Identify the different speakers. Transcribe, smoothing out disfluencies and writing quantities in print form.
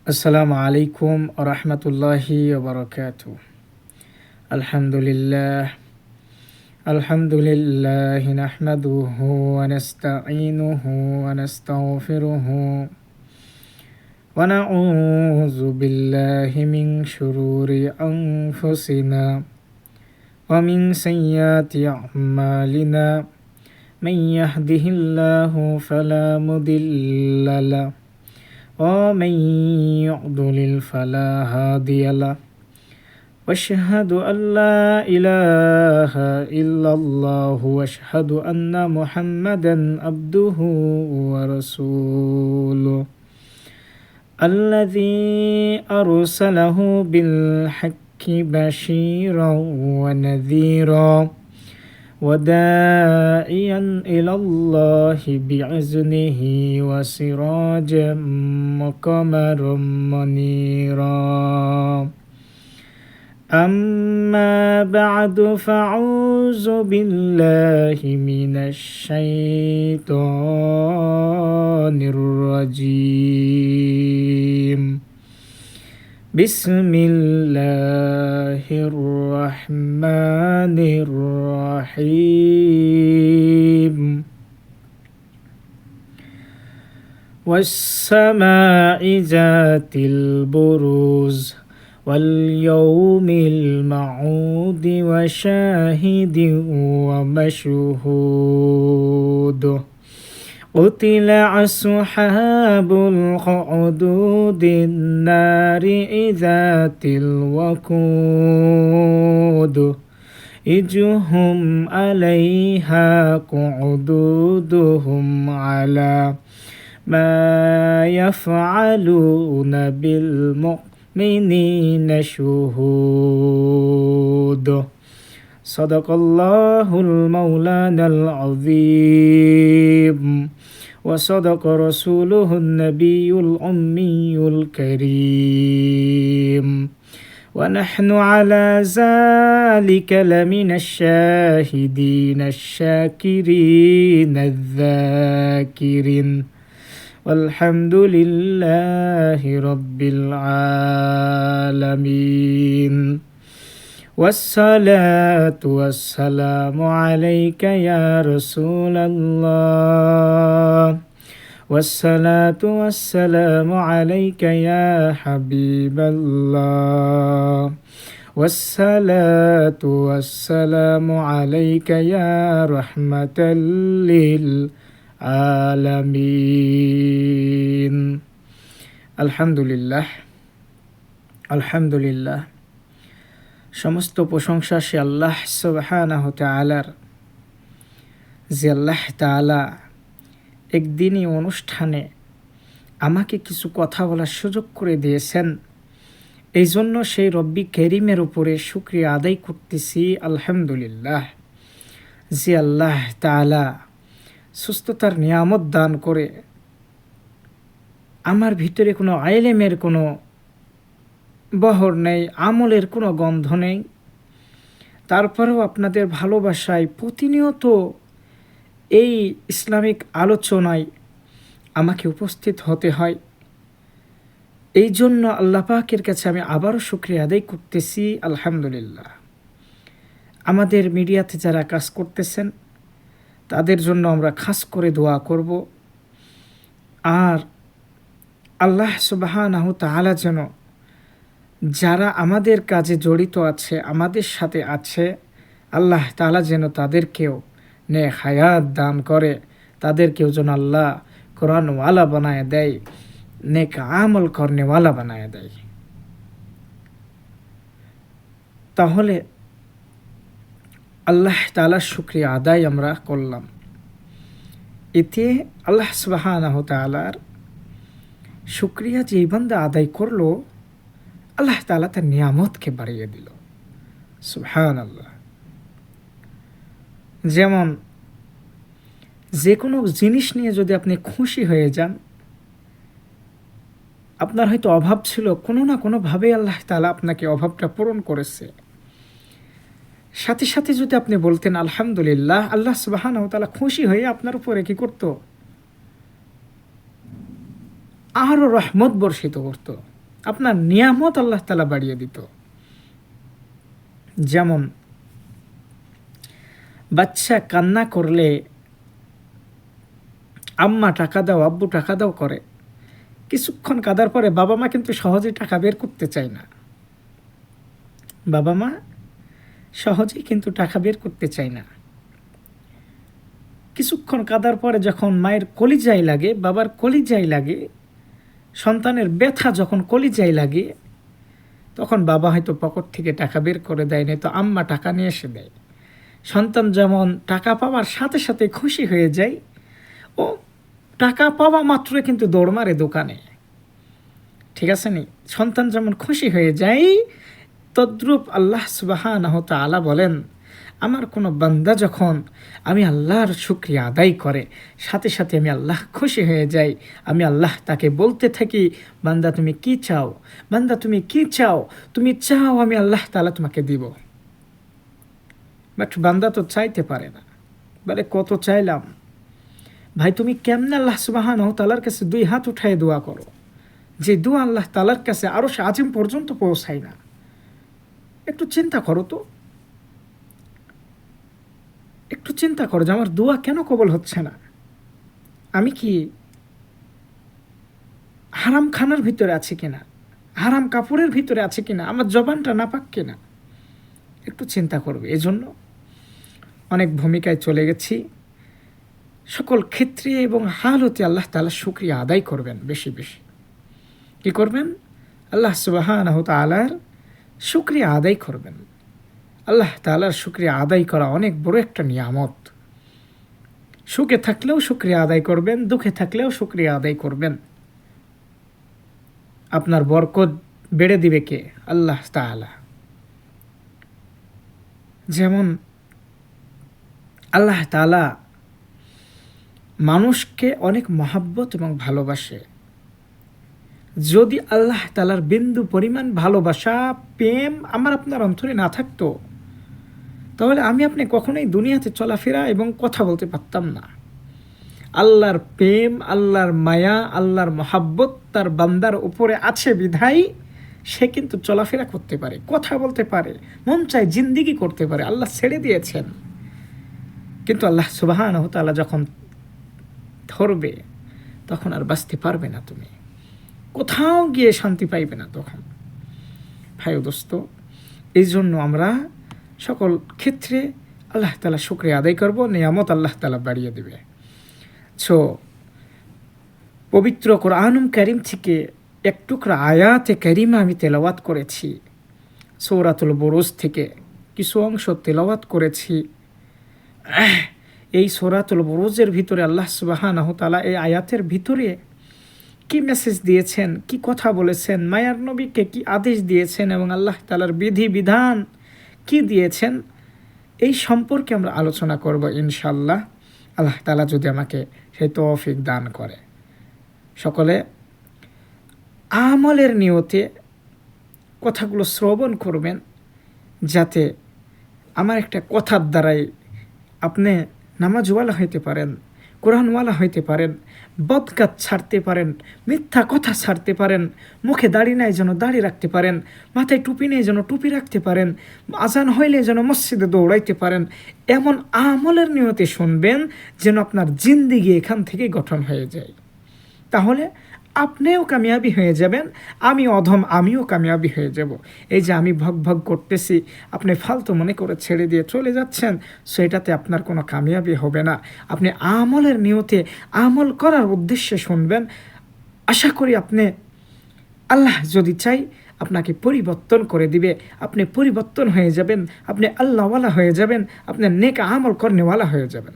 Speaker 1: আসসালামু আলাইকুম ওয়া রাহমাতুল্লাহি ওয়া বারাকাতুহু। আলহামদুলিল্লাহ, আলহামদুলিল্লাহি নাহমাদুহু ওয়া নাস্তাঈনুহু ওয়া নাস্তাগফিরুহু ওয়া নাউযু বিল্লাহি মিন শুরুরি আনফুসিনা ওয়া মিন সাইয়্যাতি আ'মালিনা। মান ইয়াহদিহিল্লাহু ফালা মুদিল্লা লাহু ومن يضلل فلا هادي له واشهد أن لا إله إلا الله واشهد أن محمدا عبده ورسوله الذي أرسله بالحق بشيرا ونذيرا وداعيا إلى الله بإذنه وسراجا وقمرا منيرا. أما بعد فأعوذ بالله من الشيطان الرجيم. بسم الله الرحمن الرحيم. والسماء ذات البروج واليوم الموعود وشاهد ومشهود. قتل أصحاب الأخدود النار ذات الوقود إذ هم عليها قعود على ما يفعلون بالمؤمنين شهود. صدق الله المولانا العظيم وصدق رسوله النبي الأمي الكريم ونحن على ذلك لمن الشاهدين الشاكرين الذاكرين والحمد لله رب العالمين. والصلاة والسلام عليك يا رسول الله والصلاة والسلام عليك يا حبيب الله والصلاة والسلام عليك يا رحمة للعالمين. আলহামদুলিল্লাহ, আলহামদুলিল্লাহ। সমস্ত প্রশংসা সে আল্লাহ সুবহানাহু ওয়া তাআলার, যে আল্লাহ তাআলা একদিনই অনুষ্ঠানে আমাকে কিছু কথা বলার সুযোগ করে দিয়েছেন। এই জন্য সেই রব্বি কারীমের উপরে শুকরিয়া আদায় করতেছি আলহামদুলিল্লাহ। যে আল্লাহ তাআলা সুস্থতার নিয়ামত দান করে, আমার ভিতরে কোনো ইলমের কোনো বহর নেই, আমলের কোনো গন্ধ নেই, তারপরেও আপনাদের ভালোবাসায় প্রতিনিয়ত এই ইসলামিক আলোচনায় আমাকে উপস্থিত হতে হয়। এই জন্য আল্লাহ পাকের কাছে আমি আবারও শুকরিয়া আদায় করতেছি আলহামদুলিল্লাহ। আমাদের মিডিয়াতে যারা কাজ করতেছেন তাদের জন্য আমরা খাস করে দোয়া করব, আর আল্লাহ সুবহানাহু ওয়া তাআলা যেন যারা আমাদের কাজে জড়িত আছে, আমাদের সাথে আছে, আল্লাহ তাআলা যেন তাদেরকেও নেক হায়াত দান করে, তাদেরকেও যেন আল্লাহ কোরআনওয়ালা বানায় দেয়, নেক আমল করনেওয়ালা বানায় দেয়। তাহলে আল্লাহ তাআলার শুকরিয়া আদায় আমরা করলাম। এতে আল্লাহ সুবহানাহু ওয়া তাআলার শুকরিয়া যে বান্দা আদায় করলো, আল্লাহ তাআলা তার নিয়ামতকে বাড়িয়ে দিল। সুবহানাল্লাহ। যেমন যে কোনো জিনিস নিয়ে যদি আপনি খুশি হয়ে যান, আপনার হয়তো অভাব ছিল, কোনো না কোনোভাবে আল্লাহ তাআলা আপনাকে অভাবটা পূরণ করেছে, সাথে সাথে যদি আপনি বলতেন আলহামদুলিল্লাহ, আল্লাহ সুবহানাহু ওয়া তাআলা খুশি হয়ে আপনার উপরে কি করত? আরও রহমত বর্ষিত করত। আপনার নিয়ামত আল্লাহ তাআলা বাড়িয়ে দিত। যেমন বাচ্চা কান্না করলে আম্মা টাকা দাও, আব্বু টাকা দাও করে, কিছুক্ষণ কাঁদার পরে বাবা মা কিন্তু সহজেই টাকা বের করতে চায় না। বাবা মা সহজেই কিন্তু টাকা বের করতে চায় না। কিছুক্ষণ কাঁদার পরে যখন মায়ের কলিজায় লাগে, বাবার কলিজায় লাগে, সন্তানের ব্যথা যখন কলিজায় লাগে, তখন বাবা হয়তো পকেট থেকে টাকা বের করে দেয়, না তো আম্মা টাকা নিয়ে এসে দেয়। সন্তান যেমন টাকা পাওয়ার সাথে সাথে খুশি হয়ে যায়, ও টাকা পাওয়া মাত্র কিন্তু দৌড় মারে দোকানে, ঠিক আছে নি? সন্তান যেমন খুশি হয়ে যায়, তদ্রূপ আল্লাহ সুবহানাহু ওয়া তাআলা বলেন, আমার কোনো বান্দা যখন আমি আল্লাহর শুকরিয়া আদায় করে, সাথে সাথে আমি আল্লাহ খুশি হয়ে যাই। আমি আল্লাহ তাকে বলতে থাকি, বান্দা তুমি কি চাও, বান্দা তুমি কি চাও, তুমি চাও আমি আল্লাহ তাআলা তোমাকে দিব। বাট বান্দা তো চাইতে পারে না, বলে কত চাইলাম। ভাই তুমি কেমনে আল্লাহ সুবহানাহু ওয়া তাআলার কাছে দুই হাত উঠায় দোয়া করো, যে দোয়া আল্লাহ তাআলার কাছে আরশ আজিম পর্যন্ত পৌঁছায় না? একটু চিন্তা করো তো, একটু চিন্তা করো যে আমার দোয়া কেন কবল হচ্ছে না। আমি কি হারাম খানার ভিতরে আছি কিনা, হারাম কাপড়ের ভিতরে আছে কিনা, আমার জবানটা নাপাক কিনা? একটু চিন্তা করবে। এজন্য অনেক ভূমিকায় চলে গেছি। সকল ক্ষেত্রে এবং হালতে আল্লাহ তাআলা শুকরিয়া আদায় করবেন, বেশি বেশি কি করবেন? আল্লাহ সুবহানাহু ওয়া তাআলার শুকরিয়া আদায় করবেন। আল্লাহ তাআলার শুকরিয়া আদায় করা অনেক বড় একটা নিয়ামত। সুখে থাকলেও শুকরিয়া আদায় করবেন, দুঃখে থাকলেও শুকরিয়া আদায় করবেন। আপনার বরকত বেড়ে দিবে কে? আল্লাহ তাআলা। যেমন আল্লাহ তাআলা মানুষকে অনেক মহাব্বত এবং ভালোবাসে। যদি আল্লাহ তাআলার বিন্দু পরিমাণ ভালোবাসা, প্রেম আমার আপনার অন্তরে না থাকতো, তাহলে আমি আপনি কখনোই দুনিয়াতে চলাফেরা এবং কথা বলতে পারতাম না। আল্লাহর প্রেম, আল্লাহর মায়া, আল্লাহর মহাব্বত তার বান্দার উপরে আছে বিধায় সে কিন্তু চলাফেরা করতে পারে, কথা বলতে পারে, মন চায় জিন্দিগি করতে পারে। আল্লাহ ছেড়ে দিয়েছেন। কিন্তু আল্লাহ সুবহানাহু ওয়া তাআলা যখন ধরবে, তখন আর বাঁচতে পারবে না, তুমি কোথাও গিয়ে শান্তি পাইবে না তখন। ভাই ও দোস্ত, এই জন্য আমরা সকল ক্ষেত্রে আল্লাহ তাআলা শুকরিয়া আদায় করব, নিয়ামত আল্লাহ তাআলা বাড়িয়ে দেবে। পবিত্র কোরআনুল কারীম থেকে এক টুকরা আয়াতে কারিমা আমি তেলাওয়াত করেছি। সূরাতুল বুরুজ থেকে কিছু অংশ তেলাওয়াত করেছি। এই সূরাতুল বুরুজের ভিতরে আল্লাহ সুবহানাহু ওয়া তাআলা এই আয়াতের ভিতরে কি মেসেজ দিয়েছেন, কি কথা বলেছেন, মায়ার নবীকে কি আদেশ দিয়েছেন এবং আল্লাহ তাআলার বিধি বিধান কি দিয়েছেন, এই সম্পর্কে আমরা আলোচনা করব ইনশাআল্লাহ। আল্লাহ তাআলা যদি আমাকে সেই তৌফিক দান করে। সকলে আমলের নিয়তে কথাগুলো শ্রবণ করবেন, যাতে আমার একটা কথার দ্বারাই আপনি নামাজওয়ালা হইতে পারেন, কোরআনওয়ালা হইতে পারেন, বদকাজ ছাড়তে পারেন, মিথ্যা কথা ছাড়তে পারেন, মুখে দাড়ি নাই যেন দাড়ি রাখতে পারেন, মাথায় টুপি নেই যেন টুপি রাখতে পারেন, আজান হইলে যেন মসজিদে দৌড়াইতে পারেন। এমন আমলের নিয়তে শুনবেন যেন আপনার জিন্দিগি এখান থেকে গঠন হয়ে যায়। তাহলে আপনিও কামিয়াবি হয়ে যাবেন, আমি অধম, আমিও কামিয়াবি হয়ে যাব। এই যে আমি ভগ ভগ করতেছি, আপনি ফালতু মনে করে ছেড়ে দিয়ে চলে যাচ্ছেন, সেটাতে আপনার কোনো কামিয়াবি হবে না। আপনি আমলের নিয়তে আমল করার উদ্দেশ্যে শুনবেন। আশা করি আপনি, আল্লাহ যদি চাই, আপনাকে পরিবর্তন করে দিবে। আপনি পরিবর্তন হয়ে যাবেন, আপনি আল্লাহওয়ালা হয়ে যাবেন, আপনি নেক আমল করনেওয়ালা হয়ে যাবেন।